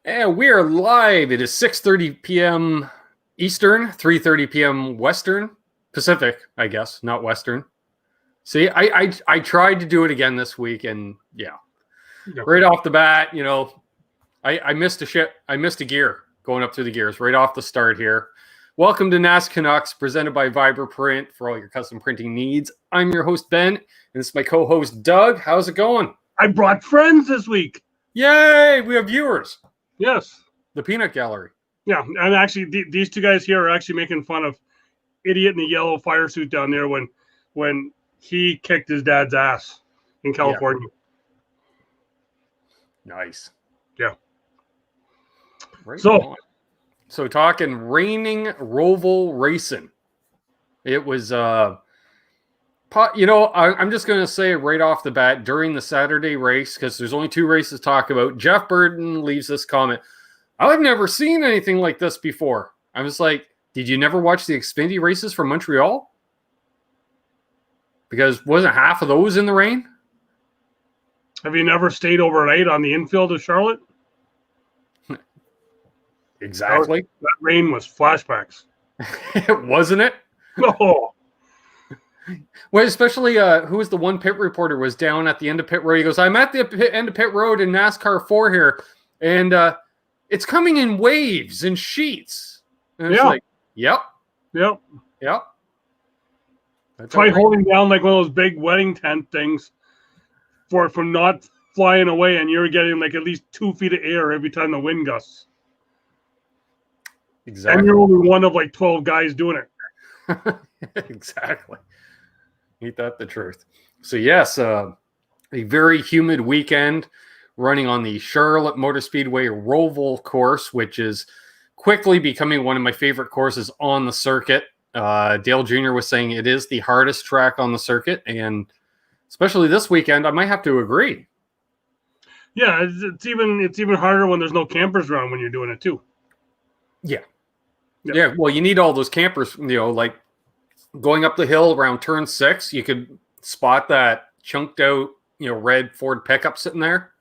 And we are live. It is 6:30 p.m. Eastern, 3:30 p.m. Western, Pacific, I guess, not Western. See, I tried to do it again this week, and right off the bat, I missed a shit. I missed a gear going up through the gears right off the start here. Welcome to NasCanucks, presented by Vibraprint for all your custom printing needs. I'm your host, Ben, and this is my co-host, Doug. How's it going? I brought friends this week. Yay! We have viewers. Yes. The Peanut Gallery. Yeah, and actually, these two guys here are actually making fun of idiot in the yellow fire suit down there when he kicked his dad's ass in California. Yeah. Nice. Yeah. Right so talking raining Roval racing. It was I'm just going to say right off the bat, during the Saturday race, because there's only two races to talk about, Jeff Burton leaves this comment. I've never seen anything like this before. I was like, did you never watch the Xfinity races from Montreal? Because wasn't half of those in the rain? Have you never stayed overnight on the infield of Charlotte? Exactly. That rain was flashbacks. Wasn't it? Oh. Well, especially who was the one pit reporter was down at the end of pit road. He goes, I'm at the end of pit road in NASCAR 4 here, and it's coming in waves and sheets. And it's like, yep. Try holding down like one of those big wedding tent things from not flying away, and you're getting like at least 2 feet of air every time the wind gusts. Exactly. And you're only one of like 12 guys doing it. Exactly. Ain't that the truth? So yes, a very humid weekend running on the Charlotte Motor Speedway Roval course, which is quickly becoming one of my favorite courses on the circuit. Dale Jr. was saying it is the hardest track on the circuit, and especially this weekend, I might have to agree. Yeah, it's even harder when there's no campers around when you're doing it too. Yeah. Well, you need all those campers, like going up the hill around turn 6, you could spot that chunked out, red Ford pickup sitting there.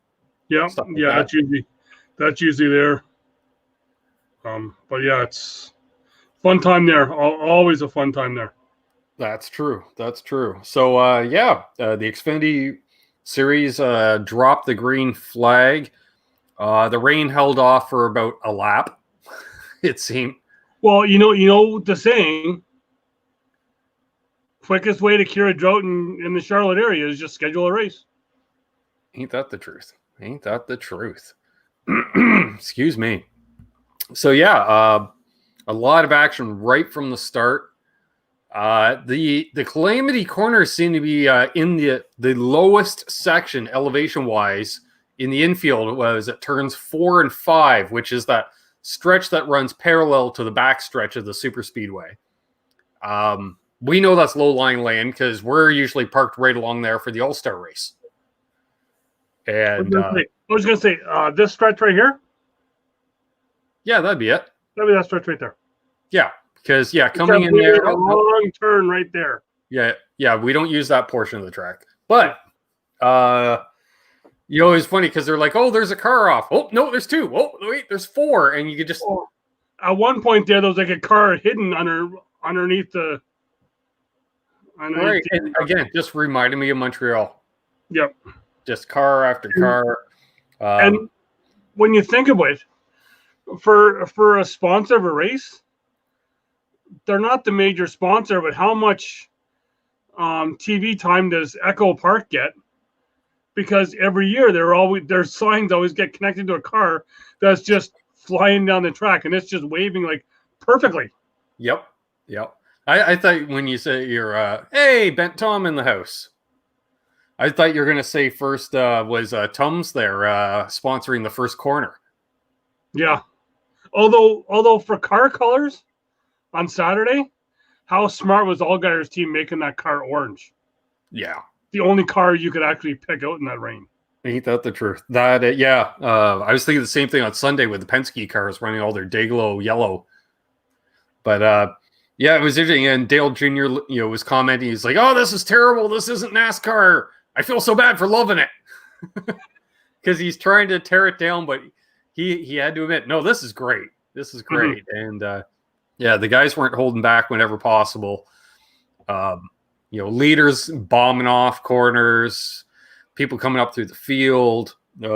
Yeah. That's usually there. But yeah, it's fun time there. Always a fun time there. That's true. So, the Xfinity series dropped the green flag. The rain held off for about a lap, it seemed. Well, you know the saying, quickest way to cure a drought in the Charlotte area is just schedule a race. Ain't that the truth? Excuse me. So, a lot of action right from the start. The Calamity corners seem to be in the lowest section elevation-wise in the infield. Was at turns 4 and 5, which is that stretch that runs parallel to the back stretch of the super speedway. We know that's low-lying land because we're usually parked right along there for the All-Star race. And I was going to say, this stretch right here? Yeah, that'd be it. That'd be that stretch right there. Yeah, because, coming in there. A long turn right there. Yeah, we don't use that portion of the track. But, it's funny because they're like, oh, there's a car off. Oh, no, there's 2. Oh, wait, there's 4. And you could just... At one point there was like a car hidden underneath the... Right, and again, just reminded me of Montreal. Yep. Just car after car. And when you think about it, for a sponsor of a race, they're not the major sponsor, but how much TV time does Echo Park get? Because every year their signs always get connected to a car that's just flying down the track, and it's just waving like perfectly. Yep. I thought when you say you're hey, Bent Tom in the house, I thought you were gonna say first was Tom's there sponsoring the first corner. Yeah. Although for car colors on Saturday, how smart was Allgaier's team making that car orange? Yeah. The only car you could actually pick out in that rain. Ain't that the truth? I was thinking the same thing on Sunday with the Penske cars running all their Dayglow yellow. But it was interesting. And Dale Jr. was commenting. He's like, "Oh, this is terrible. This isn't NASCAR. I feel so bad for loving it," because he's trying to tear it down, but he had to admit, no, this is great. This is great. And yeah, the guys weren't holding back whenever possible. Leaders bombing off corners, people coming up through the field. I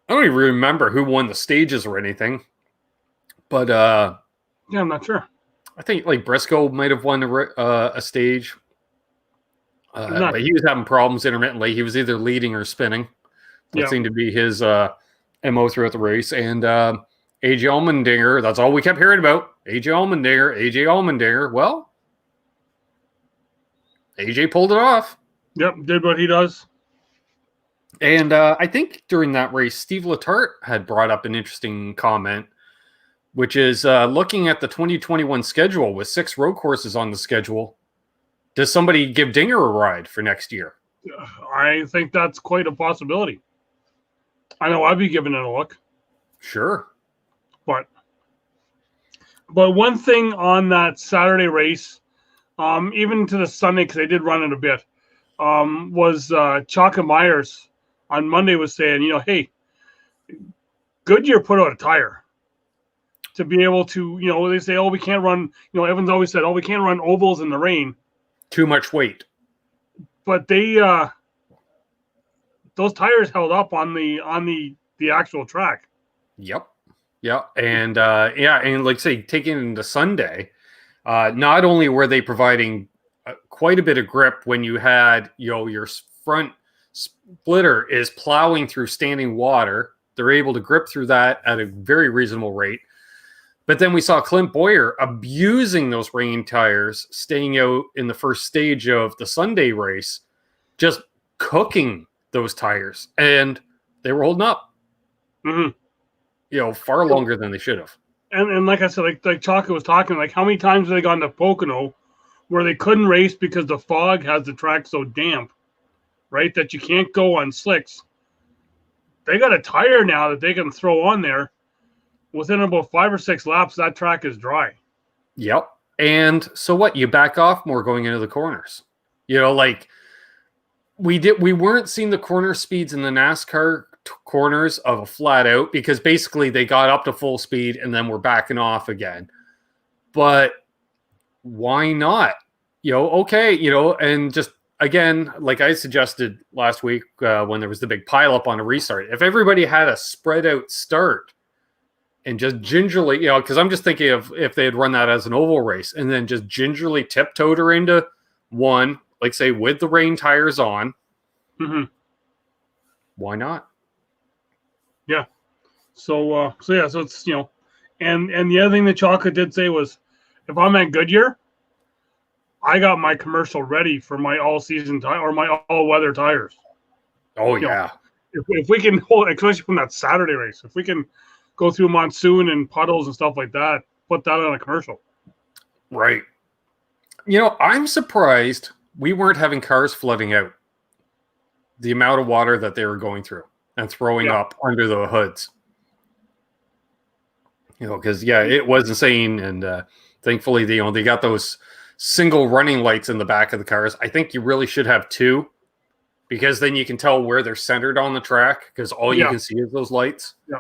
don't even remember who won the stages or anything, but yeah, I'm not sure. I think like Briscoe might have won a stage, but he was having problems intermittently. He was either leading or spinning. That seemed to be his MO throughout the race. And AJ Allmendinger, that's all we kept hearing about. AJ Allmendinger. Well, AJ pulled it off. Yep, did what he does. And I think during that race, Steve Letarte had brought up an interesting comment, which is looking at the 2021 schedule with 6 road courses on the schedule. Does somebody give Dinger a ride for next year? I think that's quite a possibility. I know I'd be giving it a look. Sure. But one thing on that Saturday race, even to the Sunday, because they did run it a bit, was Chaka Myers on Monday was saying, hey, Goodyear put out a tire to be able to, they say, we can't run, Evans always said, we can't run ovals in the rain. Too much weight. But they, those tires held up on the actual track. Yep. Yeah. And and like say, taking it into Sunday, not only were they providing quite a bit of grip when you had, your front splitter is plowing through standing water. They're able to grip through that at a very reasonable rate. But then we saw Clint Boyer abusing those rain tires, staying out in the first stage of the Sunday race, just cooking those tires. And they were holding up, far longer than they should have. And like I said, like Chaka was talking, like how many times have they gone to Pocono where they couldn't race because the fog has the track so damp, right, that you can't go on slicks. They got a tire now that they can throw on there. Within about 5 or 6 laps, that track is dry. Yep. And so what? You back off more going into the corners. Like we weren't seeing the corner speeds in the NASCAR corners of a flat out, because basically they got up to full speed and then we're backing off again. But why not? And just again, like I suggested last week when there was the big pileup on a restart, if everybody had a spread out start and just gingerly, because I'm just thinking of if they had run that as an oval race and then just gingerly tiptoed her into one, like say with the rain tires on. Why not? Yeah. So it's, and the other thing that Chaka did say was, if I'm at Goodyear, I got my commercial ready for my all-season tire or my all-weather tires. Oh, yeah. If we can hold, especially from that Saturday race, if we can go through monsoon and puddles and stuff like that, put that on a commercial. Right. I'm surprised we weren't having cars flooding out. The amount of water that they were going through and throwing up under the hoods. Because, it was insane. And thankfully, they got those single running lights in the back of the cars. I think you really should have 2, because then you can tell where they're centered on the track, because all you can see is those lights. Yeah.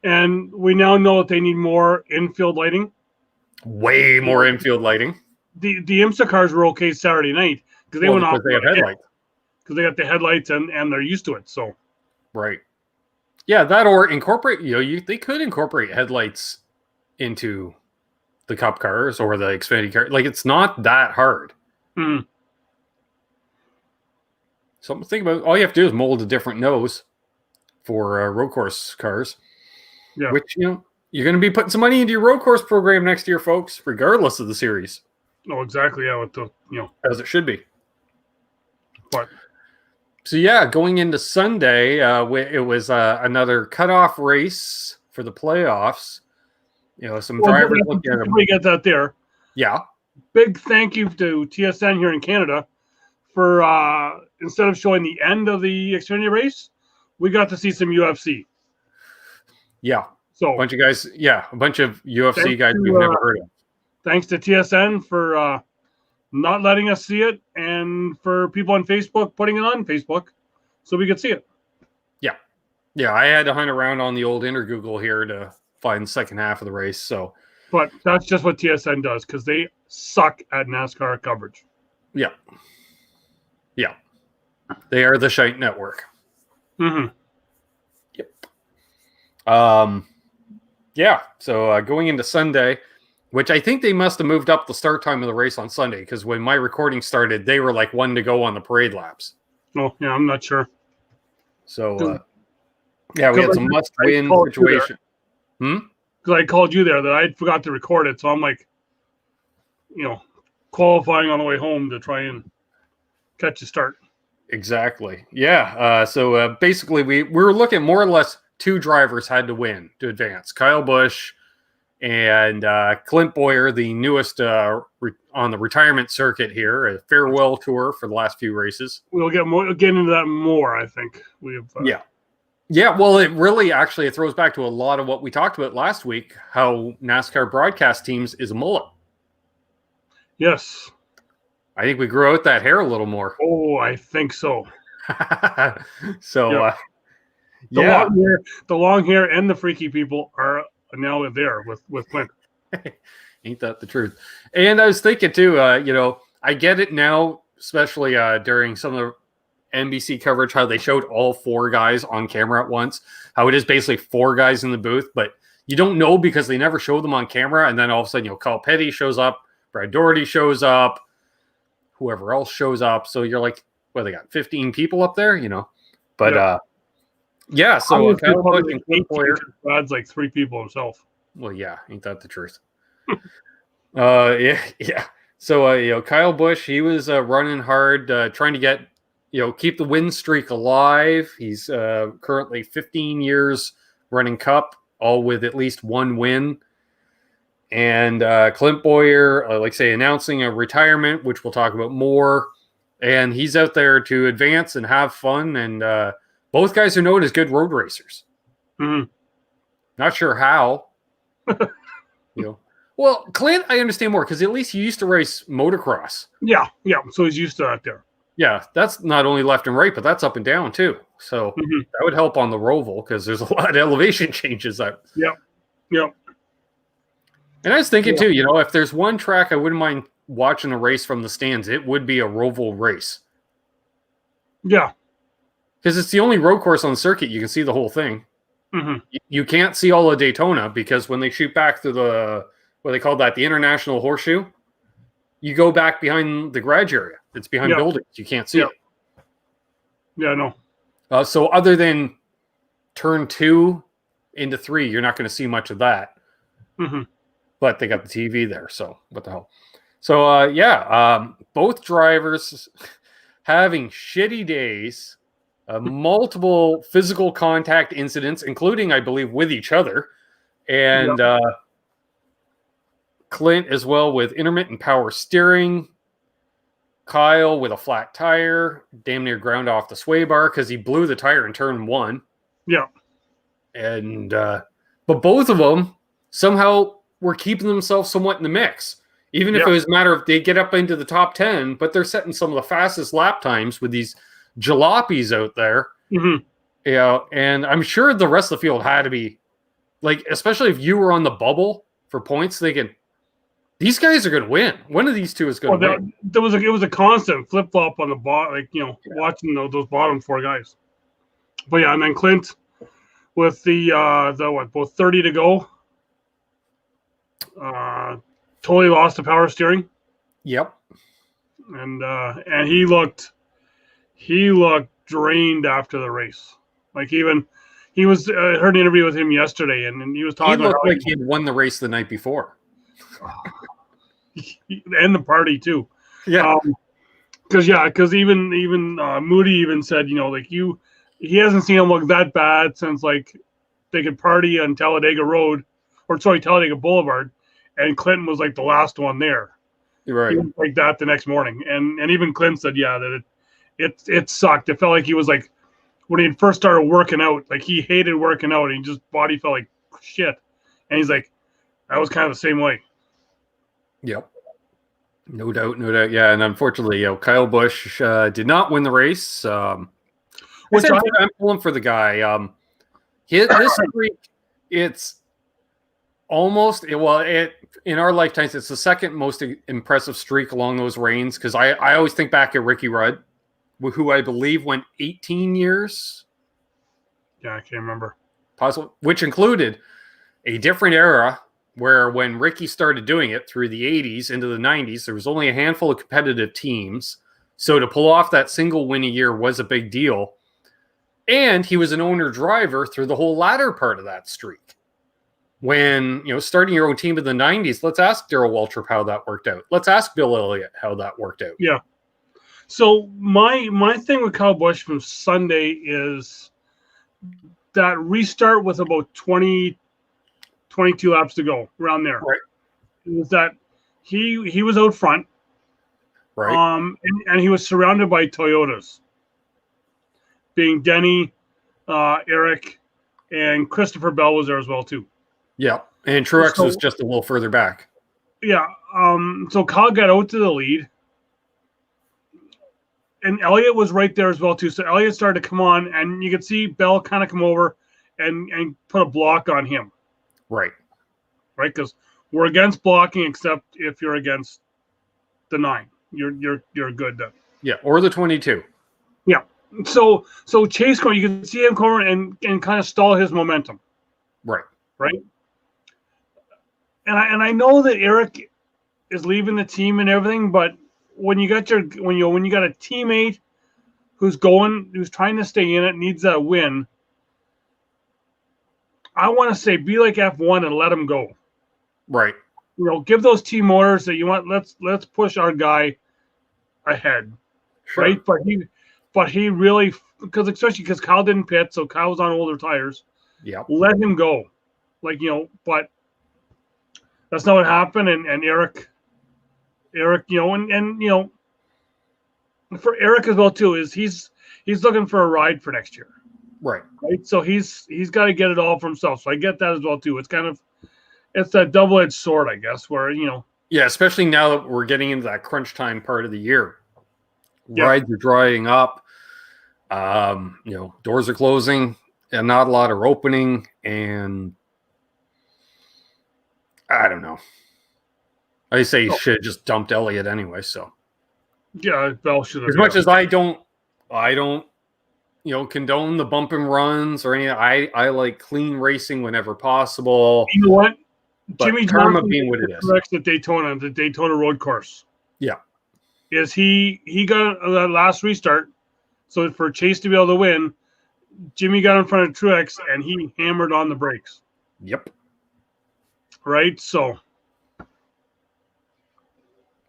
And we now know that they need more infield lighting. Way more infield lighting. The IMSA cars were okay Saturday night because they went off. They had headlights. Because they got the headlights and they're used to it. So, right. Yeah, that or incorporate. They could incorporate headlights into the Cup cars or the Xfinity car. Like, it's not that hard. Something to think about. All you have to do is mold a different nose for road course cars. Yeah. Which, you're going to be putting some money into your road course program next year, folks, regardless of the series. Oh, exactly. Yeah, with the, as it should be. But so going into Sunday, it was another cutoff race for the playoffs. Some drivers looking at them. We get that there. Yeah. Big thank you to TSN here in Canada for instead of showing the end of the Xfinity race, we got to see some UFC. Yeah. So a bunch of guys, a bunch of UFC guys we've never heard of. Thanks to TSN for not letting us see it, and for people on Facebook putting it on Facebook so we could see it. Yeah. Yeah, I had to hunt around on the old inner Google here to find the second half of the race. So, But that's just what TSN does because they suck at NASCAR coverage. yeah. Yeah. They are the shite network. Mm-hmm. Yep. Yeah. So going into Sunday, which I think they must have moved up the start time of the race on Sunday because when my recording started, they were like one to go on the parade laps. Oh, yeah, I'm not sure. So, yeah, we had some must-win situation. Because I called you there that I forgot to record it, so I'm like, qualifying on the way home to try and catch a start. Exactly. Yeah. So basically, we were looking more or less 2 drivers had to win to advance. Kyle Busch and Clint Boyer, the newest on the retirement circuit here, a farewell tour for the last few races. We'll get into that more, I think. We have. Yeah. Yeah, well, it really actually it throws back to a lot of what we talked about last week, how NASCAR broadcast teams is a mullet. Yes. I think we grew out that hair a little more. Oh, I think so. So, the long hair and the freaky people are now there with Clint. Ain't that the truth? And I was thinking too, I get it now, especially during some of the NBC coverage, how they showed all 4 guys on camera at once, how it is basically 4 guys in the booth, but you don't know because they never show them on camera. And then all of a sudden, Kyle Petty shows up, Brad Doherty shows up, whoever else shows up. So you're like, well, they got 15 people up there, but yeah. So Kyle Busch and Clint Boyer. Brad's like 3 people himself. Well, yeah, ain't that the truth? Yeah. So Kyle Busch, he was running hard, trying to get keep the win streak alive. He's currently 15 years running Cup, all with at least 1 win. And Clint Boyer, announcing a retirement, which we'll talk about more. And he's out there to advance and have fun. And both guys are known as good road racers. Mm-hmm. Not sure how. Well, Clint, I understand more because at least he used to race motocross. Yeah. So he's used to that there. Yeah, that's not only left and right, but that's up and down too. So that would help on the Roval because there's a lot of elevation changes. Yep. And I was thinking too, if there's one track I wouldn't mind watching a race from the stands, it would be a Roval race. Yeah. Because it's the only road course on the circuit you can see the whole thing. Mm-hmm. You can't see all of Daytona because when they shoot back through what they call that, the International Horseshoe, you go back behind the garage area. It's behind buildings. You can't see it. Yeah, no. So other than turn 2 into 3, you're not going to see much of that. Mm-hmm. But they got the TV there, so what the hell? So, both drivers having shitty days, multiple physical contact incidents, including, I believe, with each other. And Clint as well with intermittent power steering. Kyle with a flat tire, damn near ground off the sway bar because he blew the tire in turn 1. Yeah. And, but both of them somehow were keeping themselves somewhat in the mix. Even if it was a matter of they get up into the top 10, but they're setting some of the fastest lap times with these jalopies out there. Mm-hmm. And I'm sure the rest of the field had to be, especially if you were on the bubble for points, thinking, these guys are going to win. One of these two is going to win. It was a constant flip-flop on the bottom, watching those bottom 4 guys. But yeah, and then Clint with both 30 to go. Totally lost the power steering. Yep. And he looked drained after the race. He was heard an interview with him yesterday, and he was talking. He looked like he had won the race the night before, and the party too. Yeah. Because even Moody even said, he hasn't seen him look that bad since they could party on Talladega Boulevard, and Clinton was the last one there. You're right. He was like that the next morning, and even Clint said, that it sucked. It felt like he was when he first started working out, he hated working out, and just body felt like shit. And he's like, that was kind of the same way. Yep. No doubt. Yeah, and unfortunately, Kyle Busch did not win the race. Which I'm pulling for the guy. This streak, it's almost in our lifetimes, it's the second most impressive streak along those reigns. Because I always think back at Ricky Rudd, who I believe went 18 years. Yeah, I can't remember. Possible, which included a different era where when Ricky started doing it through the 80s into the 90s, there was only a handful of competitive teams. So to pull off that single win a year was a big deal. And he was an owner-driver through the whole latter part of that streak. When, starting your own team in the 90s, let's ask Darryl Waltrip how that worked out. Let's ask Bill Elliott how that worked out. Yeah. So my thing with Kyle Busch from Sunday is that restart with about 20, 22 laps to go, around there. Right. Is that he was out front. Right. And he was surrounded by Toyotas, being Denny, Eric, and Christopher Bell was there as well too. Yeah, and Truex was just a little further back. Yeah. So Kyle got out to the lead, and Elliott was right there as well too. So Elliott started to come on, and you could see Bell kind of come over and put a block on him. Right. Right, because we're against blocking, except if you're against the 9. You're good then. Yeah, or the 22. Yeah. So Chase going, you can see him come over and kind of stall his momentum. Right. Right. And I know that Eric is leaving the team and everything, but when you got a teammate who's trying to stay in it, needs that win, I want to say be like F1 and let him go. Right. Give those team orders that you want. Let's push our guy ahead. Sure. Right. But he really, especially because Kyle didn't pit, so Kyle was on older tires. Yeah. Let him go. But that's not what happened. And Eric, and for Eric as well too, is he's looking for a ride for next year. Right. Right. So he's got to get it all for himself. So I get that as well too. It's that double-edged sword, I guess, where Yeah, especially now that we're getting into that crunch time part of the year. Yeah. Rides are drying up. Doors are closing and not a lot are opening, and I don't know. I say you should have just dumped Elliott anyway. So yeah, Bell should have. As much as I don't condone the bump and runs or anything. I like clean racing whenever possible. You know what? But Jimmy karma Johnson being what it is. corrects the Daytona road course. Yeah. Is he got that last restart, so for Chase to be able to win, Jimmy got in front of Truex and he hammered on the brakes. Yep. Right? So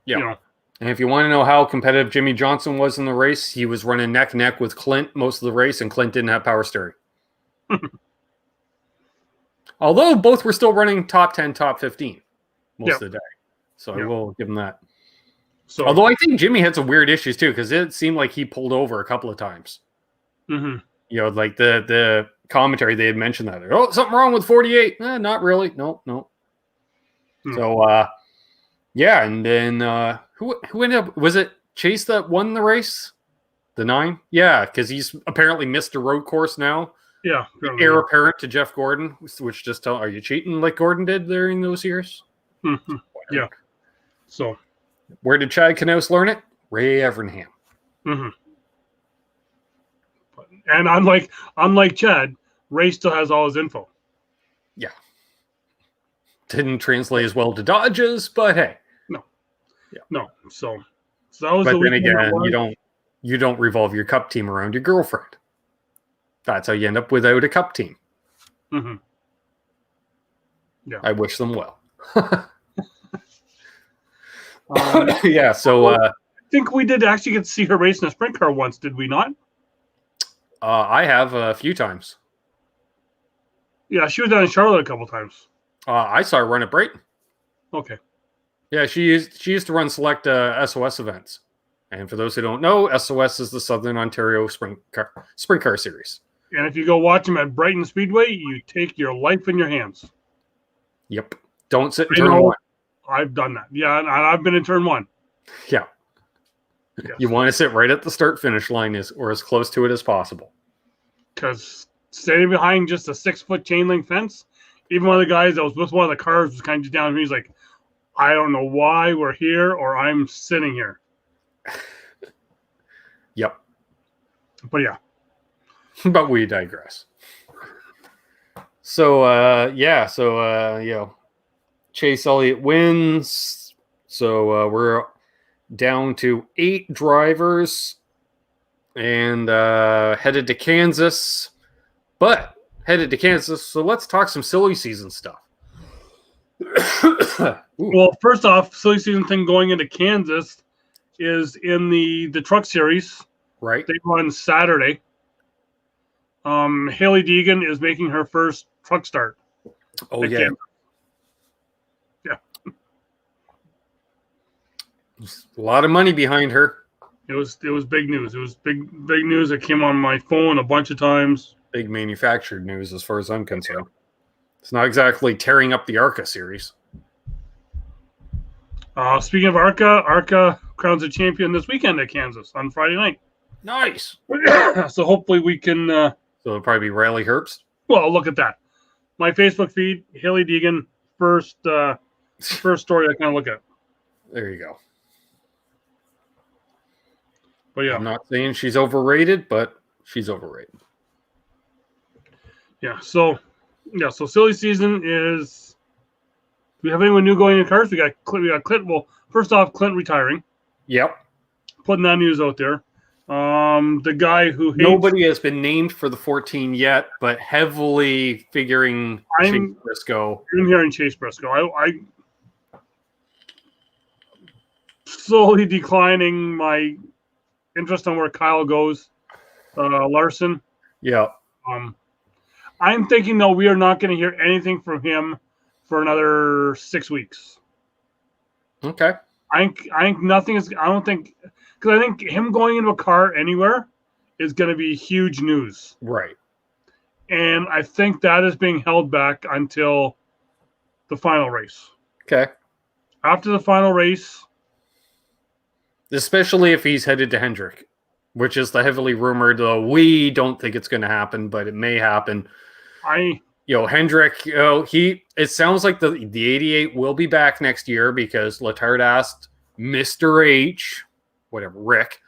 yeah. And if you want to know how competitive Jimmy Johnson was in the race, he was running neck and neck with Clint most of the race, and Clint didn't have power steering. Although both were still running top 10, top 15 most of the day. So I will give him that. So, although I think Jimmy had some weird issues too, because it seemed like he pulled over a couple of times. Mm-hmm. Like the commentary, they had mentioned that. Oh, something wrong with 48. Not really. No. Mm-hmm. So, yeah. And then who ended up, was it Chase that won the race? The 9? Yeah, because he's apparently missed a road course now. Yeah. Heir apparent to Jeff Gordon, which just tell, are you cheating like Gordon did during those years? Mm-hmm. Yeah. So, where did Chad Knaus learn it? Ray Evernham. Mm-hmm. And unlike Chad, Ray still has all his info. Yeah. Didn't translate as well to Dodges, but hey. No. Yeah. No. So that was. But then again, you don't revolve your cup team around your girlfriend. That's how you end up without a cup team. Mm-hmm. Yeah. I wish them well. Yeah, so I think we did actually get to see her race in a sprint car once, did we not? I have a few times. Yeah, she was down in Charlotte a couple times. I saw her run at Brighton. Okay. Yeah, she used to run select SOS events. And for those who don't know, SOS is the Southern Ontario Sprint Car Series. And if you go watch them at Brighton Speedway, you take your life in your hands. Yep. Don't sit in turn 1. I've done that. Yeah, and I've been in turn 1. Yeah. Yes. You want to sit right at the start-finish line or as close to it as possible. Because standing behind just a 6-foot chain link fence. Even one of the guys that was with one of the cars was kind of down, and he's like, I don't know why we're here or I'm sitting here. Yep. But yeah. But we digress. So, Chase Elliott wins. So we're down to 8 drivers and headed to Kansas. So let's talk some silly season stuff. Well, first off, silly season thing going into Kansas is in the truck series. Right. They run Saturday. Haley Deegan is making her first truck start. Oh, yeah. Yeah. A lot of money behind her. It was big news. It was big news. It came on my phone a bunch of times. Big manufactured news as far as I'm concerned. It's not exactly tearing up the ARCA series. Speaking of ARCA crowns a champion this weekend at Kansas on Friday night. Nice. So hopefully we can... so it'll probably be Riley Herbst. Well, look at that. My Facebook feed, Haley Deegan, first story I kind of look at. There you go. But yeah. I'm not saying she's overrated, but she's overrated. Yeah, so silly season is... Do we have anyone new going in cars? We got Clint. Well, first off, Clint retiring. Yep. Putting that news out there. The guy who hates... Nobody has been named for the 14 yet, but heavily figuring Chase Briscoe. I'm hearing Chase Briscoe. I slowly declining my interest on where Kyle goes. Larson. Yeah. I'm thinking, though, we are not going to hear anything from him for another 6 weeks. Okay. I think nothing is... I don't think... Because I think him going into a car anywhere is going to be huge news. Right. And I think that is being held back until the final race. Okay. After the final race... Especially if he's headed to Hendrick, which is the heavily rumored, though we don't think it's going to happen, but it may happen. Hendrick, it sounds like the 88 will be back next year because Letard asked Mr. H, whatever, Rick,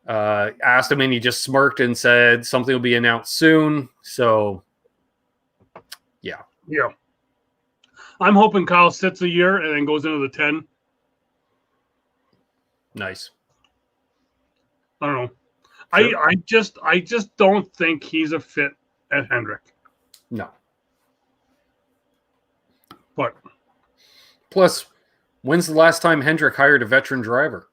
asked him and he just smirked and said something will be announced soon. So, yeah. Yeah. I'm hoping Kyle sits a year and then goes into the 10. Nice. I don't know. Sure. I just don't think he's a fit at Hendrick. No. But plus, when's the last time Hendrick hired a veteran driver?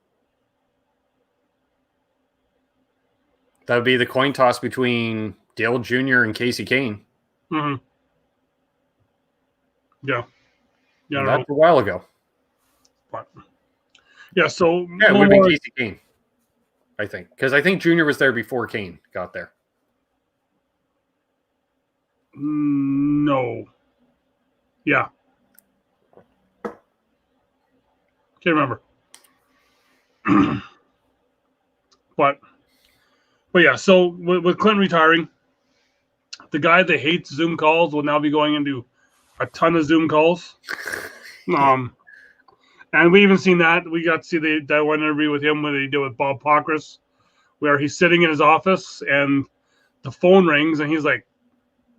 That would be the coin toss between Dale Jr. and Casey Kane. Mm-hmm. Yeah. Yeah. That's a while ago. But yeah, so yeah, it would be Casey Kane, I think, because I think Jr. was there before Kane got there. No. Yeah. Can't remember. but yeah, so with Clinton retiring, the guy that hates Zoom calls will now be going into a ton of Zoom calls. And we even seen that. We got to see that one interview with him when they did with Bob Pockris, where he's sitting in his office and the phone rings and he's like,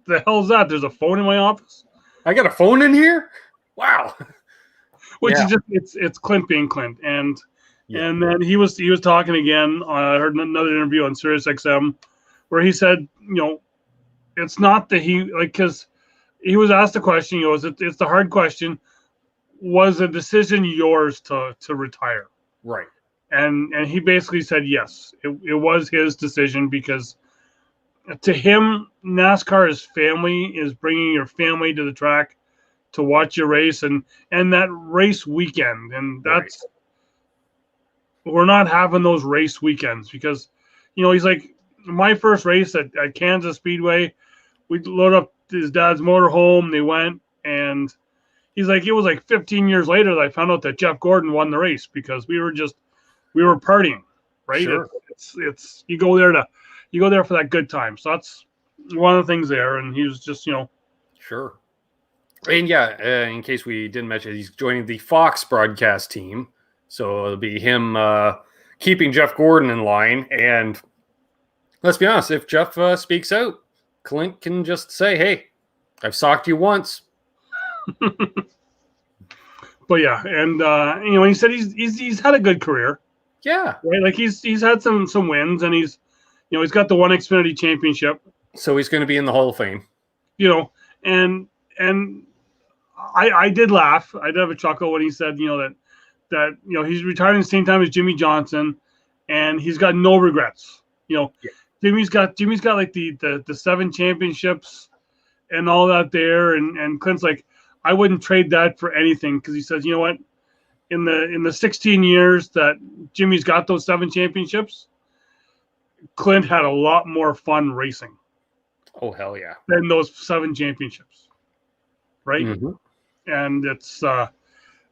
the hell's that? There's a phone in my office? I got a phone in here? Wow. Which is just it's Clint being Clint. And then he was talking again. I heard another interview on Sirius XM where he said, it's not that because he was asked a question, it's the hard question. Was the decision yours to retire? Right. And he basically said yes. It was his decision because to him, NASCAR is family, is bringing your family to the track to watch your race and that race weekend. And that's we're not having those race weekends because, he's like, my first race at Kansas Speedway, we loaded up his dad's motorhome. They went and he's like, it was like 15 years later that I found out that Jeff Gordon won the race because we were partying, right? Sure. It's you go there for that good time. So one of the things there, and he was just Sure. And yeah, in case we didn't mention, he's joining the Fox broadcast team. So it'll be him keeping Jeff Gordon in line. And let's be honest, if Jeff speaks out, Clint can just say, hey, I've socked you once. But yeah, and he said he's had a good career. Yeah. Right? Like he's had some wins, and he's got the one Xfinity championship. So he's going to be in the Hall of Fame. And I did laugh. I did have a chuckle when he said, that he's retiring at the same time as Jimmy Johnson, and he's got no regrets. Yeah. Jimmy's got like the 7 championships and all that there, and Clint's like, I wouldn't trade that for anything, because he says, you know what, in the 16 years that Jimmy's got those 7 championships, Clint had a lot more fun racing. Oh, hell yeah. Than those 7 championships. Right? Mm-hmm. And it's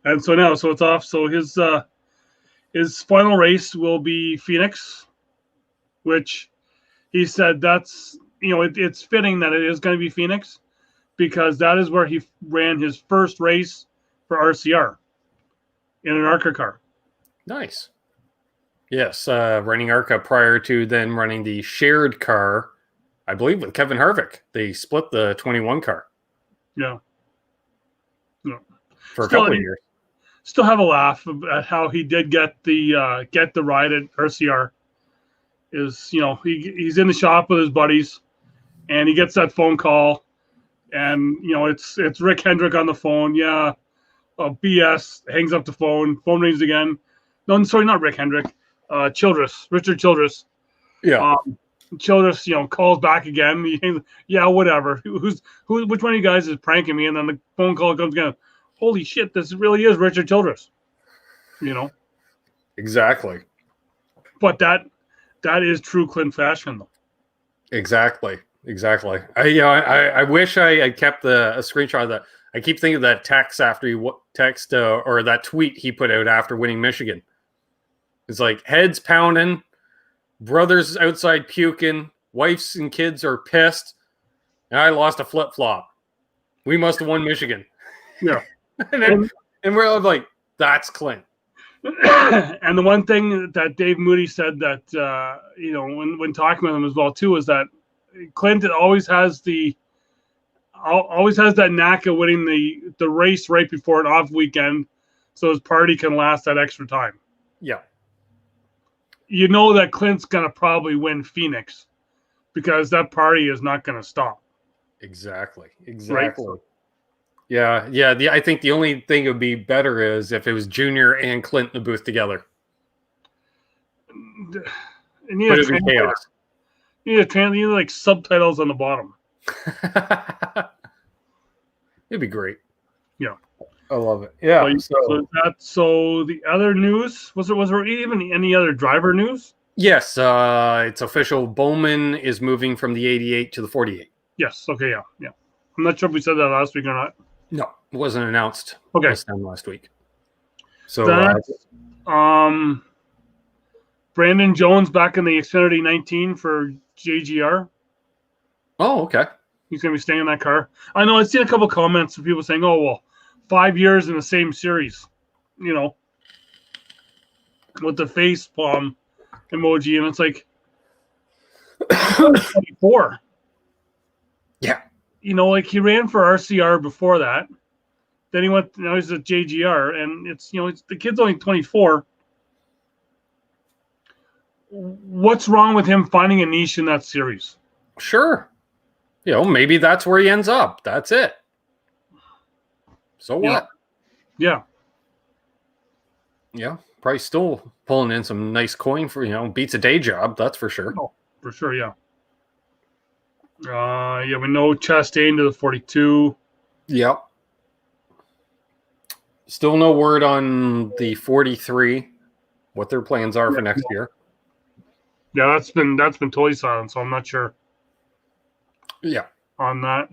and so now it's off. So his final race will be Phoenix, which he said that's it's fitting that it is going to be Phoenix, because that is where he ran his first race for RCR in an ARCA car. Nice. Yes, running ARCA prior to then running the shared car, I believe, with Kevin Harvick. They split the 21 car. Yeah. For a couple of years. Still have a laugh at how he did get the ride at RCR. He's in the shop with his buddies, and he gets that phone call, and it's Rick Hendrick on the phone. Yeah, BS. Hangs up the phone. Phone rings again. No, sorry, not Rick Hendrick. Richard Childress. Yeah. Childress, calls back again. Yeah, whatever. Which one of you guys is pranking me? And then the phone call comes again. Holy shit, this really is Richard Childress. Exactly. But that is true Clint fashion, though. Exactly. I wish I had kept a screenshot of that. I keep thinking of that text after he or that tweet he put out after winning Michigan. It's like heads pounding, brothers outside puking, wives and kids are pissed, and I lost a flip flop. We must have won Michigan. Yeah. and we're like, that's Clint. And the one thing that Dave Moody said that when talking with him as well too is that Clint always has that knack of winning the race right before an off weekend, so his party can last that extra time. Yeah. That Clint's gonna probably win Phoenix, because that party is not gonna stop. Exactly. Right? Yeah. I think the only thing that would be better is if it was Junior and Clint in the booth together. But it'd be chaos. You need like subtitles on the bottom. It'd be great. Yeah, I love it. Yeah. So the other news was there even any other driver news? Yes, it's official. Bowman is moving from the 88 to the 48. Yes. Okay. Yeah. I'm not sure if we said that last week or not. No, it wasn't announced. Okay. This time last week. So Brandon Jones back in the Xfinity 19 for JGR. Oh, okay. He's going to be staying in that car. I know I've seen a couple comments of people saying, oh, well, 5 years in the same series, with the face palm emoji. And it's like, 24. Yeah. Like he ran for RCR before that. Then now he's at JGR, and it's the kid's only 24. What's wrong with him finding a niche in that series? Sure. Maybe that's where he ends up. That's it. So what? Yeah. Yeah. Probably still pulling in some nice coin for, beats a day job. That's for sure. Oh, for sure. Yeah. We know Chastain to the 42. Yep. Still no word on the 43, what their plans are for next year. Yeah, that's been totally silent, so I'm not sure. Yeah. On that.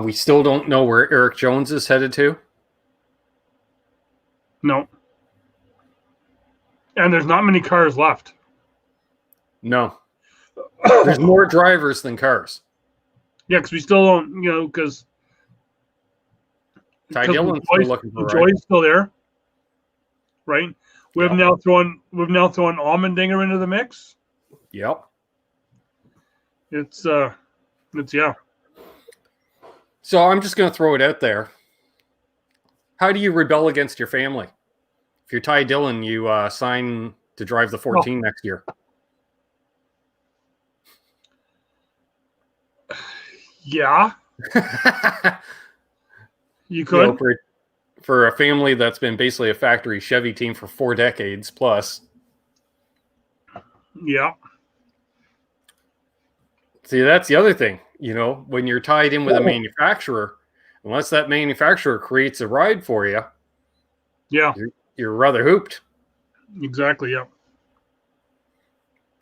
We still don't know where Eric Jones is headed to. No. And there's not many cars left. No. There's more drivers than cars. Yeah, because we still don't, because Ty Dillon's still looking for Joy's still there, right? We've Yep. now thrown Almendinger into the mix. Yep. It's yeah. So I'm just going to throw it out there. How do you rebel against your family? If you're Ty Dillon, you sign to drive the 14 next year. Yeah. You could. For a family that's been basically a factory Chevy team for 4 decades plus. Yeah. See, that's the other thing. When you're tied in with a manufacturer, unless that manufacturer creates a ride for you, yeah, you're rather hooped. Exactly, yeah.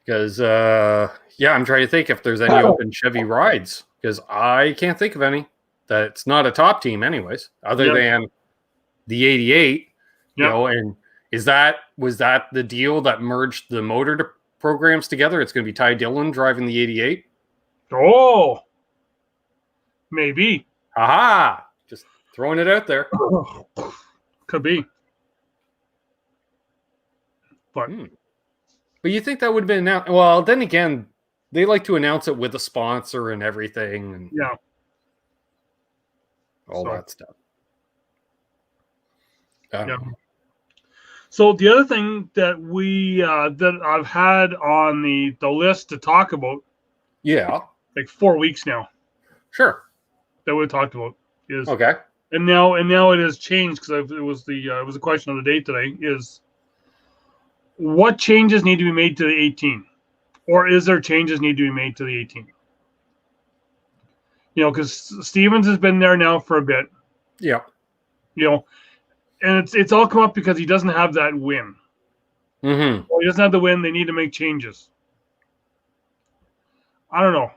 Because, I'm trying to think if there's any open Chevy rides. Because I can't think of any. That's not a top team anyways, other than the 88. And was that the deal that merged the motor programs together? It's going to be Ty Dillon driving the 88? Oh, maybe. Aha! Just throwing it out there. Could be. But you think that would have been announced? Well, then again, they like to announce it with a sponsor and everything, and all that stuff. So the other thing that that I've had on the list to talk about, like 4 weeks now, sure, that we talked about is okay, and now it has changed because it was a question of the day today is what changes need to be made to the 18, or is there changes need to be made to the 18? Because Stevens has been there now for a bit. Yeah. And it's all come up because he doesn't have that win. Mm-hmm. Well, he doesn't have the win. They need to make changes. I don't know.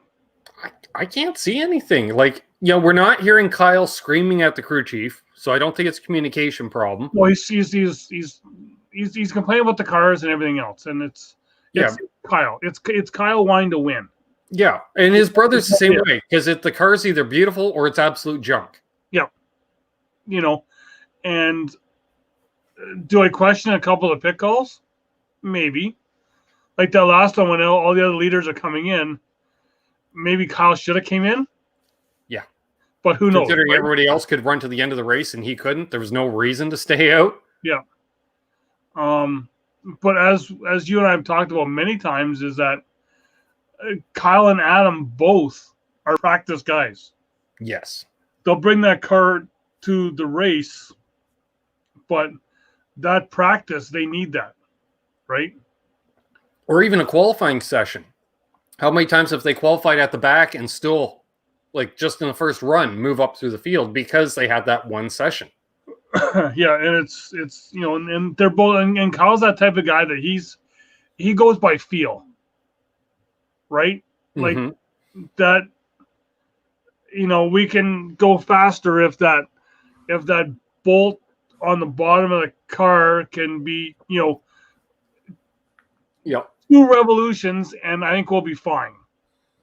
I can't see anything. We're not hearing Kyle screaming at the crew chief, so I don't think it's a communication problem. Well, he's complaining about the cars and everything else, and it's Kyle. It's Kyle wanting to win. Yeah, and his brother's the same way because the car's either beautiful or it's absolute junk. Yeah, and do I question a couple of pit calls? Maybe. Like that last one when all the other leaders are coming in, maybe Kyle should have came in. Yeah. But who knows? Considering everybody else could run to the end of the race and he couldn't, there was no reason to stay out. Yeah. But as you and I have talked about many times is that Kyle and Adam both are practice guys. Yes. They'll bring that car to the race, but that practice, they need that, right? Or even a qualifying session. How many times have they qualified at the back and still, just in the first run, move up through the field because they had that one session? Yeah, and it's and they're both, and Kyle's that type of guy that he goes by feel, right? Mm-hmm. That, we can go faster if that bolt on the bottom of the car can be, 2 revolutions, and I think we'll be fine,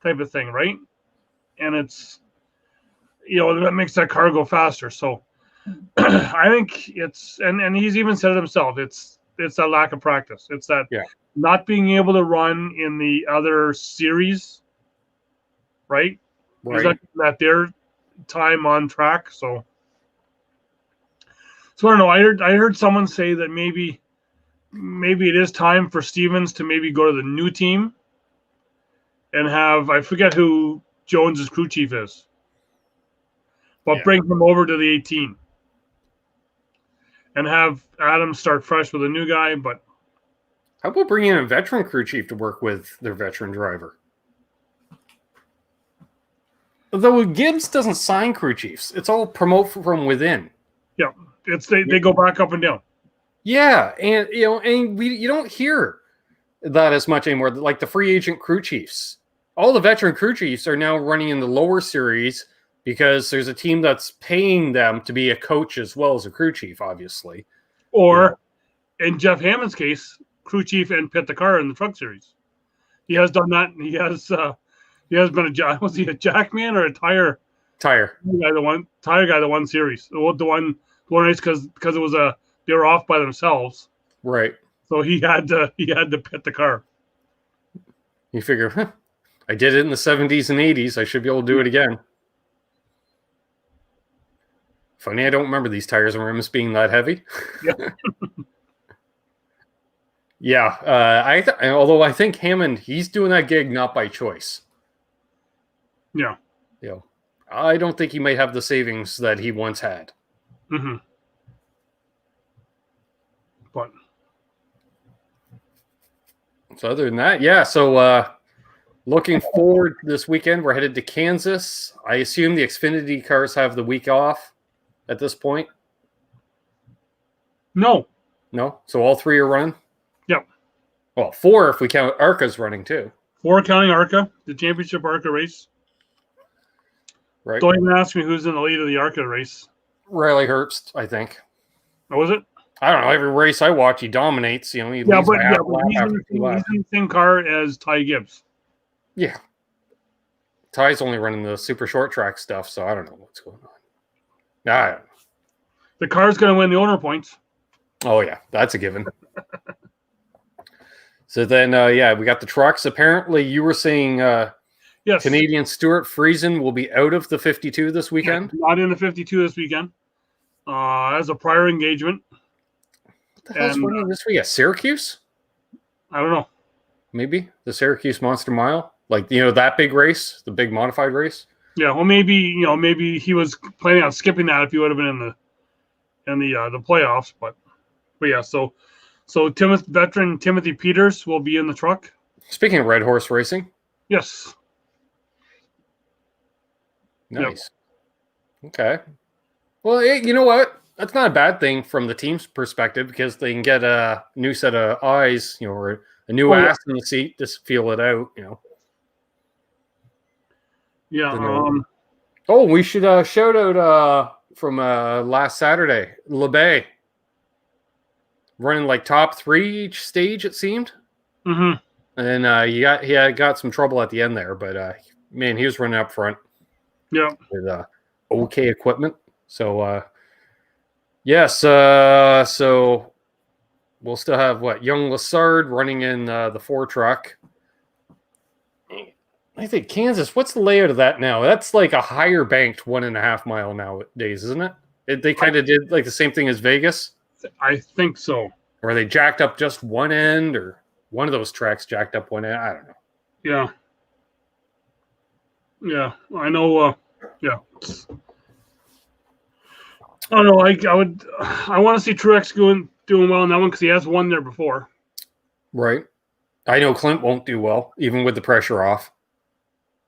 type of thing, right? And it's, that makes that car go faster. So I think it's, and he's even said it himself, it's that lack of practice. It's that not being able to run in the other series, right? He's not at their time on track. So I don't know. I heard someone say that maybe it is time for Stevens to maybe go to the new team and have, I forget who Jones's crew chief is, but bring him over to the 18 and have Adam start fresh with a new guy. But how about bringing in a veteran crew chief to work with their veteran driver? Though Gibbs doesn't sign crew chiefs, it's all promote from within. Yeah, it's they go back up and down. Yeah, and you don't hear that as much anymore. Like the free agent crew chiefs, all the veteran crew chiefs are now running in the lower series because there's a team that's paying them to be a coach as well as a crew chief, obviously. Or in Jeff Hammond's case, crew chief and pit the car in the truck series. He has done that. He has been was he a jackman or a tire guy? Tire guy that won series. The one race because it was they were off by themselves. Right. So he had to pit the car. You figure, I did it in the 70s and 80s. I should be able to do it again. Funny, I don't remember these tires and rims being that heavy. Yeah. Yeah. Although I think Hammond, he's doing that gig not by choice. Yeah. You know, I don't think he might have the savings that he once had. Mm-hmm. But so other than that, yeah. So looking forward this weekend, we're headed to Kansas. I assume the Xfinity cars have the week off at this point. No. So all three are running. Yep. Well, 4 if we count ARCA's running too. 4 counting ARCA, the championship ARCA race. Right. Don't even ask me who's in the lead of the ARCA race. Riley Herbst, I think. Oh, was it? I don't know. Every race I watch, he dominates. He leads but by half lap he's after 2 laps. in the same car as Ty Gibbs. Yeah. Ty's only running the super short track stuff, so I don't know what's going on. I don't know. The car's going to win the owner points. Oh, yeah. That's a given. So then, we got the trucks. Apparently, you were saying yes. Canadian Stuart Friesen will be out of the 52 this weekend? Yeah, not in the 52 this weekend. As a prior engagement. What the hell's running this week? Syracuse? I don't know. Maybe the Syracuse Monster Mile? Like, that big race? The big modified race? Yeah, well, maybe he was planning on skipping that if he would have been in the playoffs. But yeah, so veteran Timothy Peters will be in the truck. Speaking of Red Horse Racing. Yes. Nice. Yep. Okay. Well, you know what? That's not a bad thing from the team's perspective because they can get a new set of eyes, or a new ass in the seat to feel it out, Yeah. We should shout out from last Saturday, LeBay. Running like top 3 each stage, it seemed. Mm-hmm. And he got some trouble at the end there, but man, he was running up front. Yeah. With okay equipment. So yes, so we'll still have young Lassard running in the 4 truck. I think Kansas, what's the layout of that now? That's like a higher banked 1.5 mile nowadays, isn't it? They kind of did like the same thing as Vegas. I think so. Or they jacked up just one end, or one of those tracks jacked up one end. I don't know. Yeah. Yeah, I know. Yeah. I don't know. I want to see Truex doing well in that one because he has won there before. Right. I know Clint won't do well, even with the pressure off.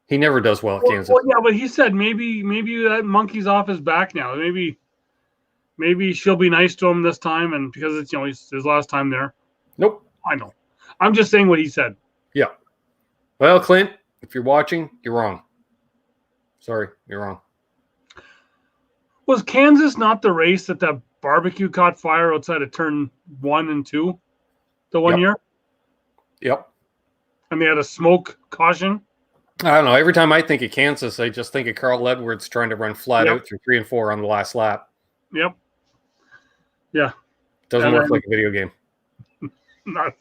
He never does well at Kansas. Well, yeah, but he said maybe that monkey's off his back now. Maybe she'll be nice to him this time, and because it's his last time there. Nope. I know. I'm just saying what he said. Yeah. Well, Clint, if you're watching, you're wrong. Sorry, you're wrong. Was Kansas not the race that barbecue caught fire outside of turn 1 and 2 the one year? Yep. And they had a smoke caution? I don't know. Every time I think of Kansas, I just think of Carl Edwards trying to run flat out through 3 and 4 on the last lap. Yep. Yeah. Doesn't work like a video game. Not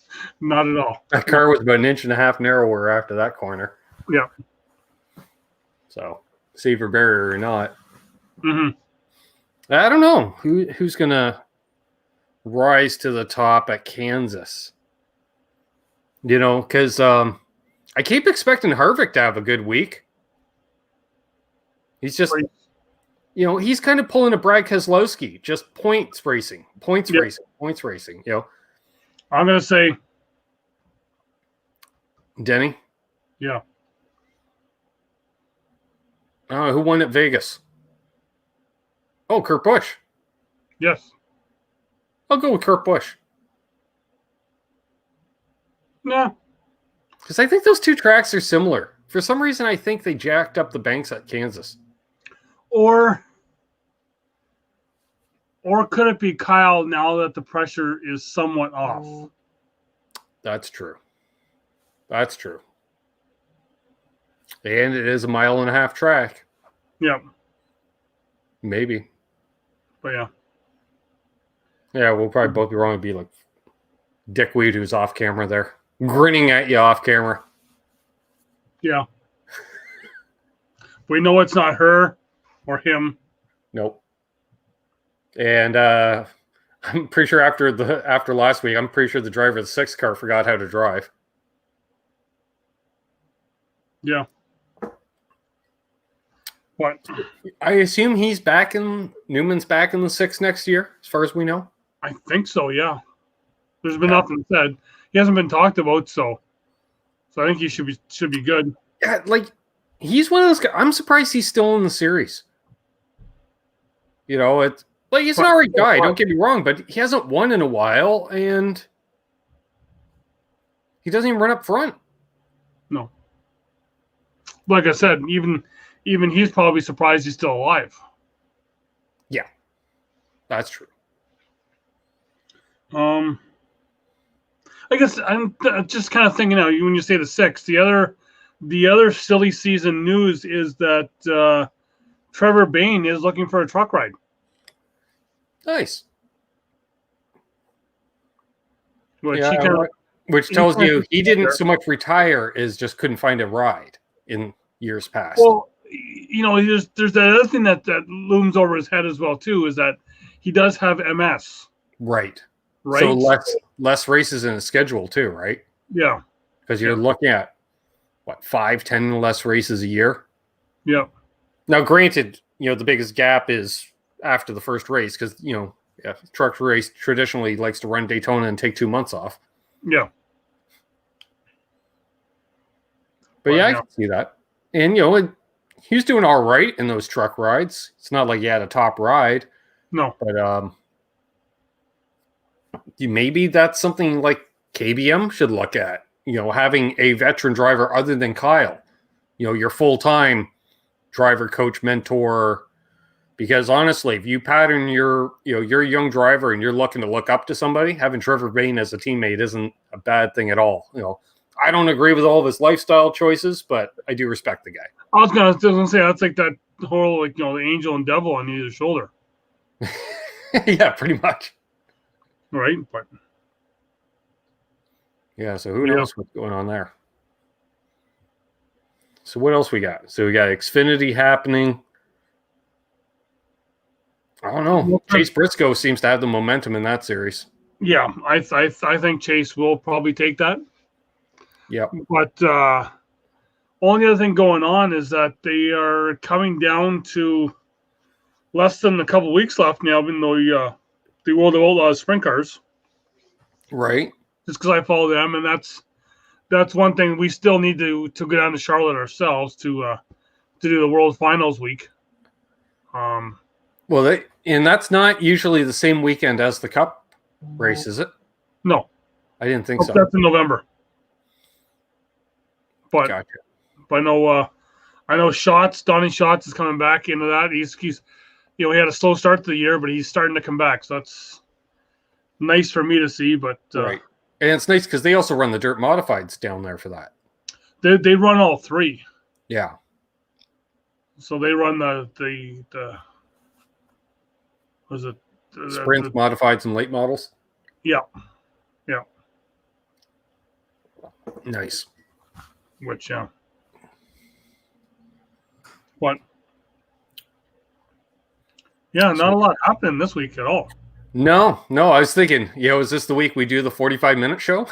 at all. That car was about 1.5 inches narrower after that corner. Yeah. So, safer barrier or not. Mm-hmm. I don't know who's gonna rise to the top at Kansas. Because I keep expecting Harvick to have a good week. He's just, he's kind of pulling a Brad Keselowski, just points racing. I'm gonna say Denny. Yeah. Who won at Vegas? Oh, Kurt Busch. Yes. I'll go with Kurt Busch. Yeah. Because I think those 2 tracks are similar. For some reason, I think they jacked up the banks at Kansas. Or could it be Kyle now that the pressure is somewhat off? That's true. And it is a 1.5 mile track. Yeah. Maybe. But yeah. Yeah, we'll probably both be wrong. It'd be like Dickweed who's off camera there, grinning at you off camera. Yeah. We know it's not her or him. Nope. And I'm pretty sure after last week, I'm pretty sure the driver of the 6 car forgot how to drive. Yeah. What? I assume Newman's back in the 6 next year, as far as we know. I think so, yeah. There's been nothing said. He hasn't been talked about, so I think he should be good. Yeah, like he's one of those guys. I'm surprised he's still in the series. You know, it's like he's an alright guy, don't get me wrong, but he hasn't won in a while, and he doesn't even run up front. No. Like I said, even he's probably surprised he's still alive. Yeah, that's true. I guess I'm just kind of thinking now. When you say the 6, the other silly season news is that Trevor Bayne is looking for a truck ride. Nice. Which tells you he didn't so much retire as just couldn't find a ride in years past. Well, you know, there's that other thing that looms over his head as well too, is that he does have MS. Right. So less races in his schedule too, right? Yeah. Because you're looking at 5-10 less races a year. Yeah. Now, granted, the biggest gap is after the first race because truck race traditionally likes to run Daytona and take 2 months off. Yeah. But I can see that, and he was doing all right in those truck rides. It's not like he had a top ride. No. But maybe that's something like KBM should look at, having a veteran driver other than Kyle, your full-time driver, coach, mentor, because honestly, if you pattern you're a young driver and you're looking to look up to somebody, having Trevor Bayne as a teammate isn't a bad thing at all. I don't agree with all of his lifestyle choices, but I do respect the guy. I was gonna say that's like that whole the angel and devil on either shoulder. Yeah, pretty much. Right, but yeah. So who knows what's going on there? So what else we got? So we got Xfinity happening. I don't know. Chase Briscoe seems to have the momentum in that series. Yeah, I think Chase will probably take that. Yeah. But only other thing going on is that they are coming down to less than a couple weeks left now, even though the World of Outlaws sprint cars. Right. Just because I follow them, and that's one thing we still need to go down to Charlotte ourselves to do the World Finals week. Well, and that's not usually the same weekend as the Cup race, is it? No, I didn't think so. That's in November. But gotcha. But I know Donnie Schatz is coming back into that. He's he had a slow start to the year, but he's starting to come back. So that's nice for me to see. But right, and it's nice because they also run the dirt modifieds down there for that. They run all three. Yeah. So they run the was it sprint, modifieds, and late models? Yeah. Yeah. Nice. Which what? Yeah, not a lot happening this week at all. No. I was thinking, is this the week we do the 45-minute show?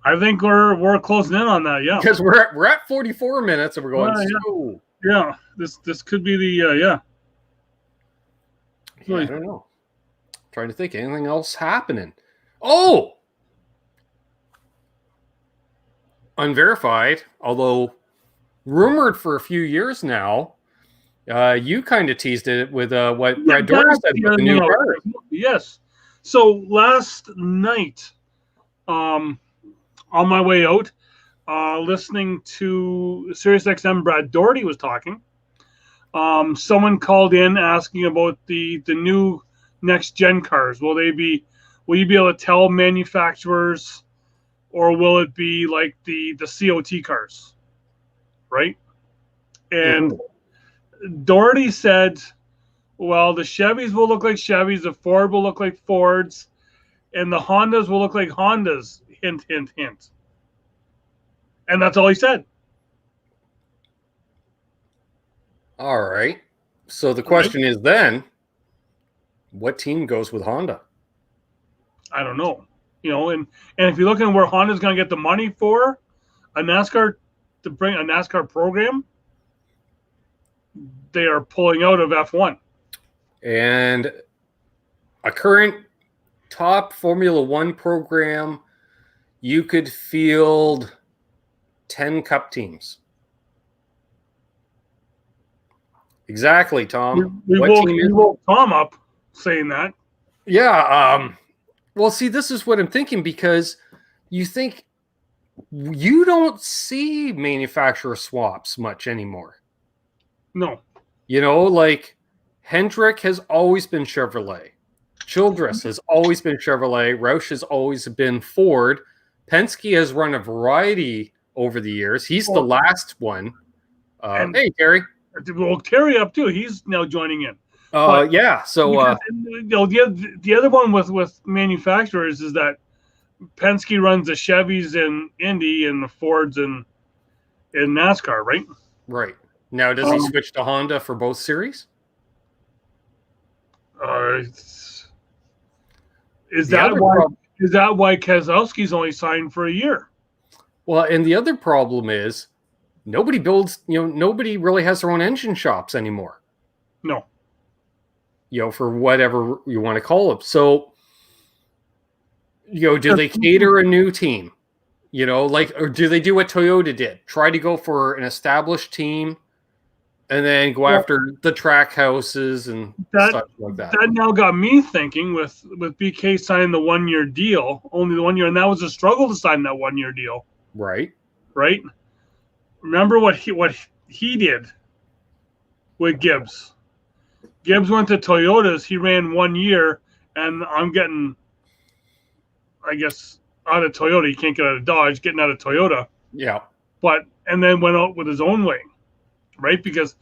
I think we're closing in on that, yeah. Because we're at 44 minutes and we're going, yeah. This could be the Yeah, I don't know. Trying to think anything else happening. Oh, unverified, although rumored for a few years now. You kind of teased it with what Brad Doherty said about the new car. Yes. So last night, on my way out, listening to SiriusXM, Brad Doherty was talking. Someone called in asking about the new next gen cars. Will you be able to tell manufacturers, or will it be like the COT cars? right? And Doherty said, well, the Chevys will look like Chevys, the Ford will look like Fords, and the Hondas will look like Hondas. Hint, hint, hint. And that's all he said. All right. So the question is then, what team goes with Honda? I don't know. And if you look at where Honda's going to get the money for a NASCAR to bring a NASCAR program, they are pulling out of F1. And a current top Formula One program, you could field 10 Cup teams. Exactly, Tom. We woke Tom up saying that. Yeah. Well, see, this is what I'm thinking, because you think you don't see manufacturer swaps much anymore. No. Like Hendrick has always been Chevrolet. Childress has always been Chevrolet. Roush has always been Ford. Penske has run a variety over the years. He's the last one. Hey, Terry. Well, Terry up too. He's now joining in. Yeah. So the other one with manufacturers is that Penske runs the Chevys in Indy and the Fords in NASCAR, right? Right. Now, does he switch to Honda for both series? Is that why Keselowski's only signed for a year? Well, and the other problem is nobody really has their own engine shops anymore. No. For whatever you want to call it. So, do they cater a new team? Or do they do what Toyota did? Try to go for an established team and then go after the track houses and stuff like that. That now got me thinking with BK signing the 1-year deal, only the 1 year, and that was a struggle to sign that 1-year deal. Right. Right? Remember what he did with Gibbs. Gibbs went to Toyotas. He ran 1 year, and I'm getting, I guess, out of Toyota. He can't get out of Dodge, getting out of Toyota. Yeah. And then went out with his own way, right? Because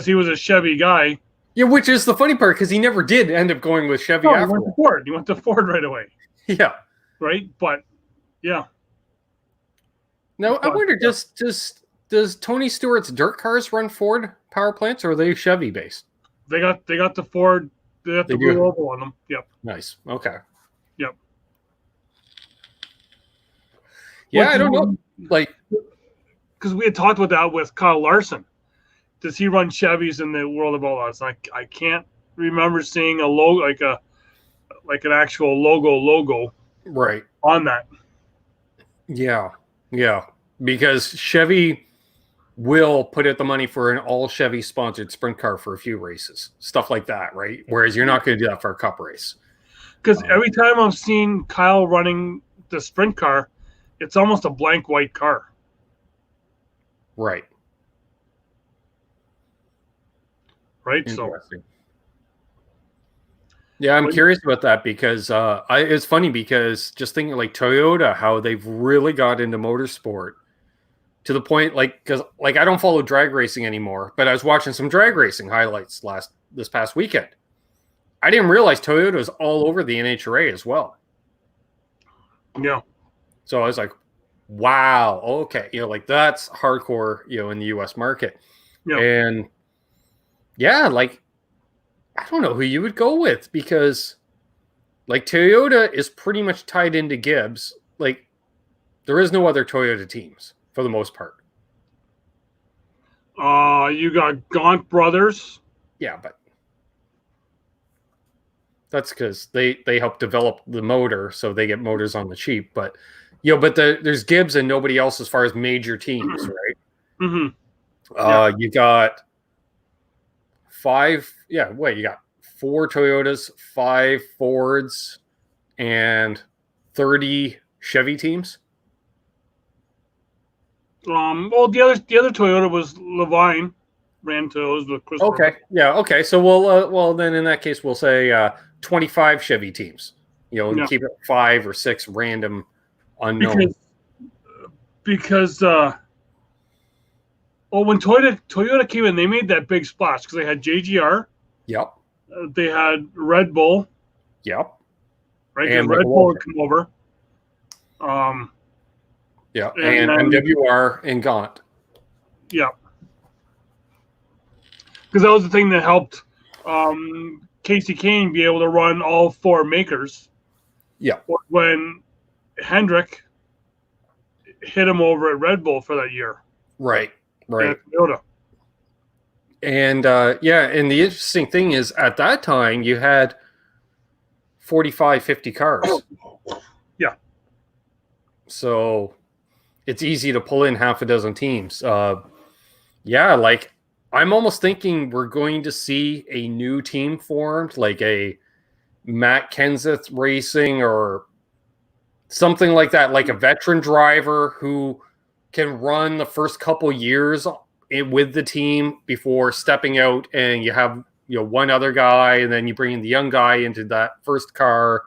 he was a Chevy guy. Yeah, which is the funny part, because he never did end up going with Chevy after. He went to Ford. He went to Ford right away. Yeah. Right? But, yeah. Now, I wonder, does Tony Stewart's dirt cars run Ford power plants, or are they Chevy based? They got the Ford. They got the blue logo on them. Yep. Nice. Okay. Yep. Yeah, I don't know. Because we had talked about that with Kyle Larson. Does he run Chevys in the World of Outlaws? I can't remember seeing a logo like an actual logo right on that. Yeah. Because Chevy will put out the money for an all Chevy sponsored sprint car for a few races, stuff like that, right? Whereas you're not going to do that for a Cup race. Because every time I've seen Kyle running the sprint car, it's almost a blank white car. Right. Right. So. Yeah, I'm curious about that because it's funny because just thinking like Toyota, how they've really got into motorsport to the point because I don't follow drag racing anymore, but I was watching some drag racing highlights this past weekend. I didn't realize Toyota is all over the NHRA as well. Yeah. So I was like, wow, okay, that's hardcore, in the US market. Yeah. And yeah, I don't know who you would go with because Toyota is pretty much tied into Gibbs. There is no other Toyota teams for the most part. You got Gaunt Brothers. Yeah, but that's because they help develop the motor, so they get motors on the cheap. But there's Gibbs and nobody else as far as major teams, right? Mm-hmm. You got 5. Yeah, wait, you got 4 Toyotas, 5 Fords, and 30 Chevy teams. Well, the other Toyota was Levine, ran Toyotas with Chris. Okay, yeah, okay. So well, then in that case, we'll say 25 Chevy teams. And keep it 5 or 6 random unknown. Because Well, when Toyota came in, they made that big splash because they had JGR, Yep. they had Red Bull, Yep. right? And Red Michael Bull would Waltrip. come over. Yeah. And And then, MWR and Gaunt. yeah, because that was the thing that helped Casey Kane be able to run all four makers. Yeah. When Hendrick hit him over at Red Bull for that year. Right. Right. Toyota. And and the interesting thing is at that time you had 45, 50 cars. Yeah. So it's easy to pull in half a dozen teams. Like I'm almost thinking we're going to see a new team formed, like a Matt Kenseth Racing or something like that, like a veteran driver who can run the first couple years with the team before stepping out, and you have one other guy, and then you bring in the young guy into that first car.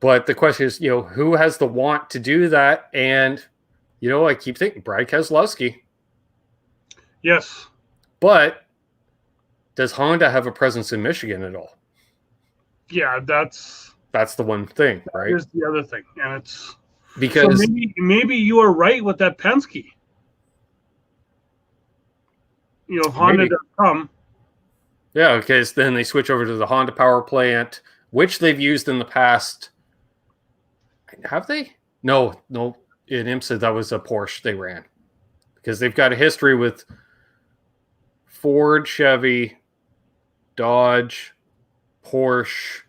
But the question is, who has the want to do that? And I keep thinking Brad Keselowski. Yes. But does Honda have a presence in Michigan at all? Yeah, that's the one thing, right? Here's the other thing, and it's because so maybe you are right with that Penske. Honda does come. Yeah, because then they switch over to the Honda power plant, which they've used in the past. Have they? No. In IMSA, that was a Porsche they ran. Because they've got a history with Ford, Chevy, Dodge, Porsche.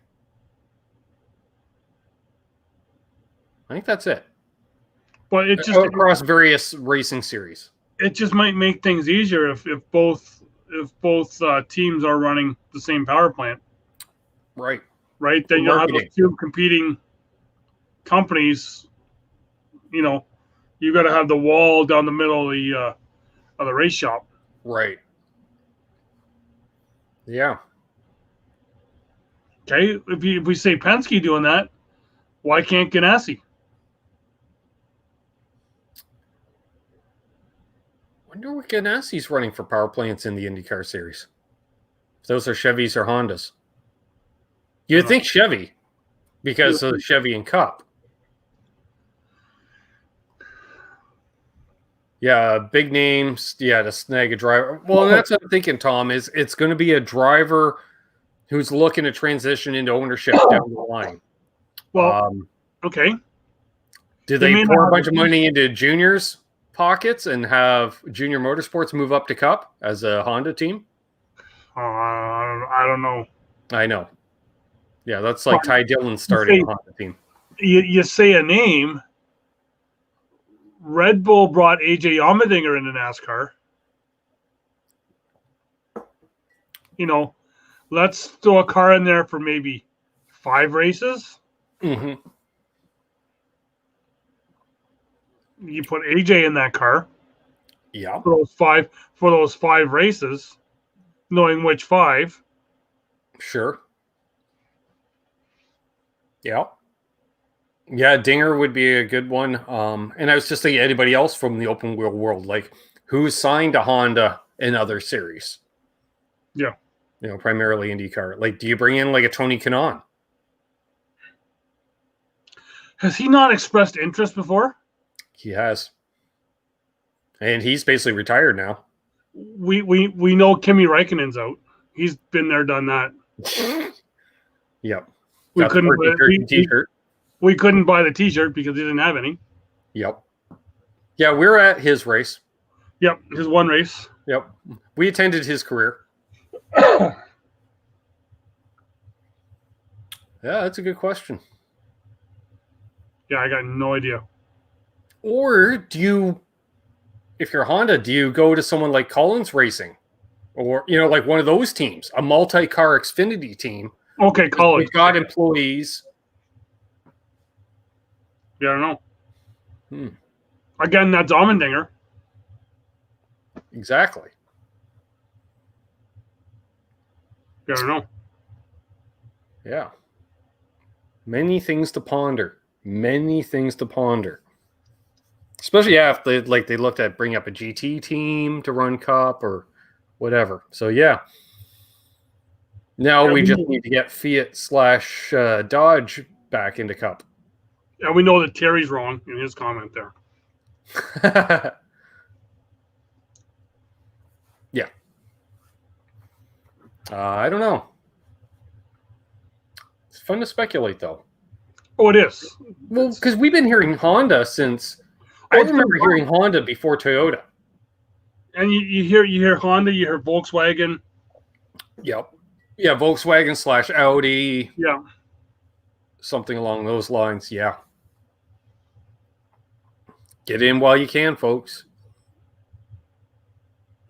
I think that's it. But it just across various racing series. It just might make things easier if both teams are running the same power plant. Right. Right. Then you'll have those two competing companies. You got to have the wall down the middle of the race shop. Right. Yeah. Okay. If we say Penske doing that, why can't Ganassi? Wonder what Ganassi's running for power plants in the IndyCar series. If those are Chevys or Hondas. You'd think Chevy because of Chevy and Cup. Yeah, big names. Yeah, to snag a driver. Well, that's what I'm thinking, Tom, is it's going to be a driver who's looking to transition into ownership down the line. Well, okay. Do they pour a bunch of money into juniors' pockets and have Junior Motorsports move up to Cup as a Honda team? I don't know. I know. Yeah, that's like Ty Dillon starting a Honda team. You say a name. Red Bull brought AJ Allmendinger into NASCAR. Let's throw a car in there for maybe 5 races. Mm-hmm. You put AJ in that car. Yeah. For those five races, knowing which 5. Sure. Yeah. Yeah, Dinger would be a good one. And I was just thinking anybody else from the open wheel world, like who's signed to Honda in other series? Yeah. Primarily IndyCar. Like, do you bring in like a Tony Kanaan? Has he not expressed interest before? He has. And he's basically retired now. We know Kimi Räikkönen's out. He's been there, done that. Yep. We couldn't buy the T-shirt because he didn't have any. Yep. Yeah, we're at his race. Yep, his one race. Yep. We attended his career. Yeah, that's a good question. Yeah, I got no idea. Or if you're Honda, do you go to someone like Collins Racing? Or, like one of those teams, a multi-car Xfinity team. Okay, Collins. We've got employees. Yeah, I don't know. Again, that's Allmendinger. Exactly. Yeah, I don't know. Yeah. Many things to ponder. Especially if they looked at bringing up a GT team to run Cup or whatever. So yeah. Now we just need to get Fiat / Dodge back into Cup. And we know that Terry's wrong in his comment there. Yeah. I don't know. It's fun to speculate, though. Oh, it is. Well, because we've been hearing Honda since. I remember hearing Honda before Toyota. And you hear Honda, you hear Volkswagen. Yep. Yeah, Volkswagen / Audi. Yeah. Something along those lines. Yeah. Get in while you can, folks.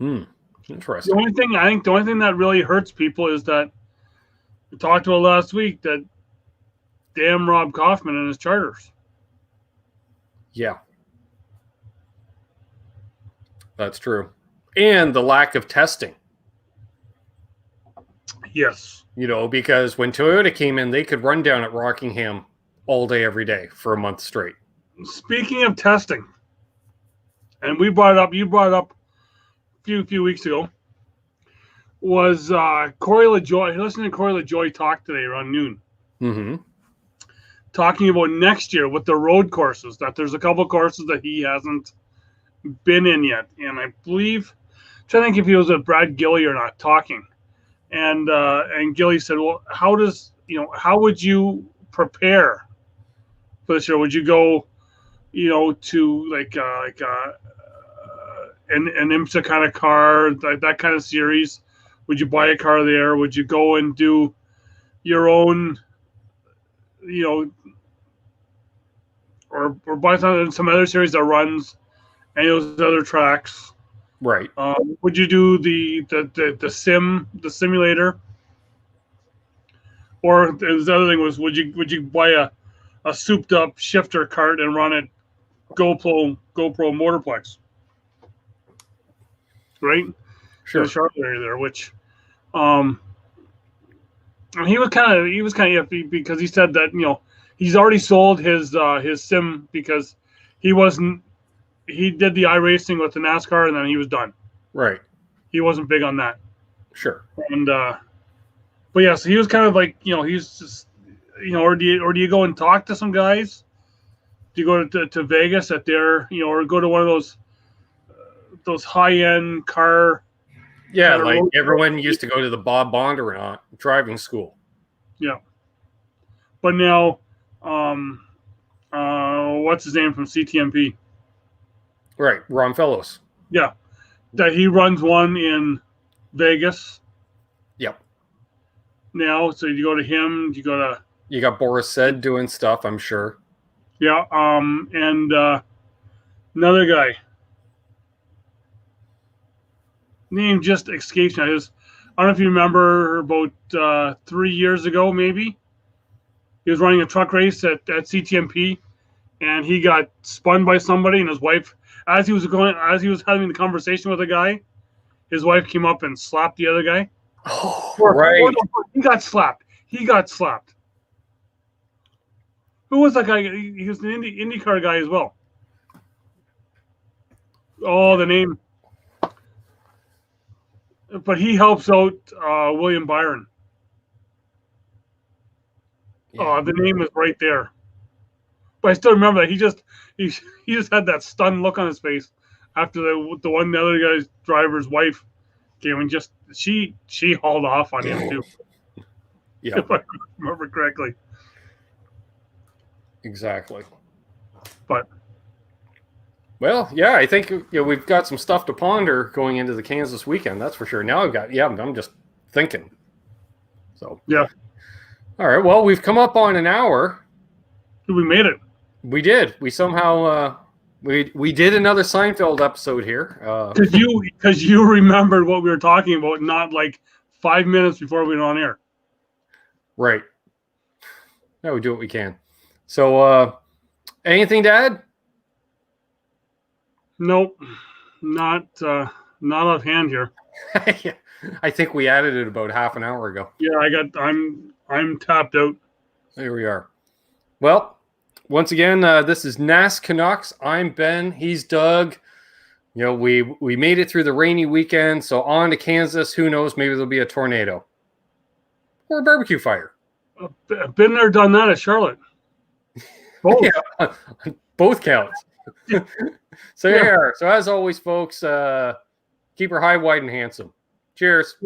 Interesting. The only thing that really hurts people is that we talked about last week that damn Rob Kaufman and his charters. Yeah. That's true. And the lack of testing. Yes. Because when Toyota came in, they could run down at Rockingham all day, every day for a month straight. Speaking of testing, and you brought it up a few weeks ago, was Corey LaJoy. Listening to Corey LaJoy talk today around noon. Mm-hmm. Talking about next year with the road courses, that there's a couple of courses that he hasn't been in yet. And I believe, I'm trying to think if he was with Brad Gilly or not talking. And Gilly said, well, how would you prepare for this year? Would you go, to an IMSA kind of car, that kind of series? Would you buy a car there? Would you go and do your own, or buy some other series that runs any of those other tracks? Right. Would you do the simulator? Or the other thing was, would you buy a souped up shifter cart and run it GoPro Motorplex? Right? Sure. The Charlotte area there, which and he was kind of iffy because he said that he's already sold his sim because he did the iRacing with the NASCAR and then he was done. Right. He wasn't big on that. Sure. And but yeah, so he was kind of like, he's just, or do you go and talk to some guys? Do you go to Vegas at their, or go to one of those high-end car? Yeah, like everyone used to go to the Bob Bondurant driving school. Yeah. But now, what's his name from CTMP? Right, Ron Fellows. Yeah, that he runs one in Vegas. Yep. Now, so you go to him. You got Boris Said doing stuff, I'm sure. Yeah. And another guy. Name just escapes me. I don't know if you remember about 3 years ago, maybe. He was running a truck race at CTMP, and he got spun by somebody, and his wife, as he was having the conversation with the guy, his wife came up and slapped the other guy. Oh, right. He got slapped. Who was that guy? He was an IndyCar guy as well. Oh, the name. But he helps out William Byron. Yeah. Oh, the name is right there. But I still remember that he just had that stunned look on his face after the other guy's driver's wife came and just she hauled off on him too. Yeah, if I remember correctly. Exactly. But well, yeah, I think we've got some stuff to ponder going into the Kansas weekend. That's for sure. Now I'm just thinking. So yeah. All right. Well, we've come up on an hour. We made it. We did. We somehow we did another Seinfeld episode here. Because you remembered what we were talking about, not like 5 minutes before we went on air. Right. Yeah, we do what we can. So, anything to add? Nope, not offhand here. Yeah, I think we added it about half an hour ago. Yeah, I'm tapped out. There we are. Well, Once again, this is NasCanucks. I'm Ben. He's Doug. You know, we made it through the rainy weekend, so on to Kansas. Who knows? Maybe there'll be a tornado or a barbecue fire. Been there, done that at Charlotte. Both. Yeah, both counts. So yeah. So as always, folks, keep her high, wide, and handsome. Cheers.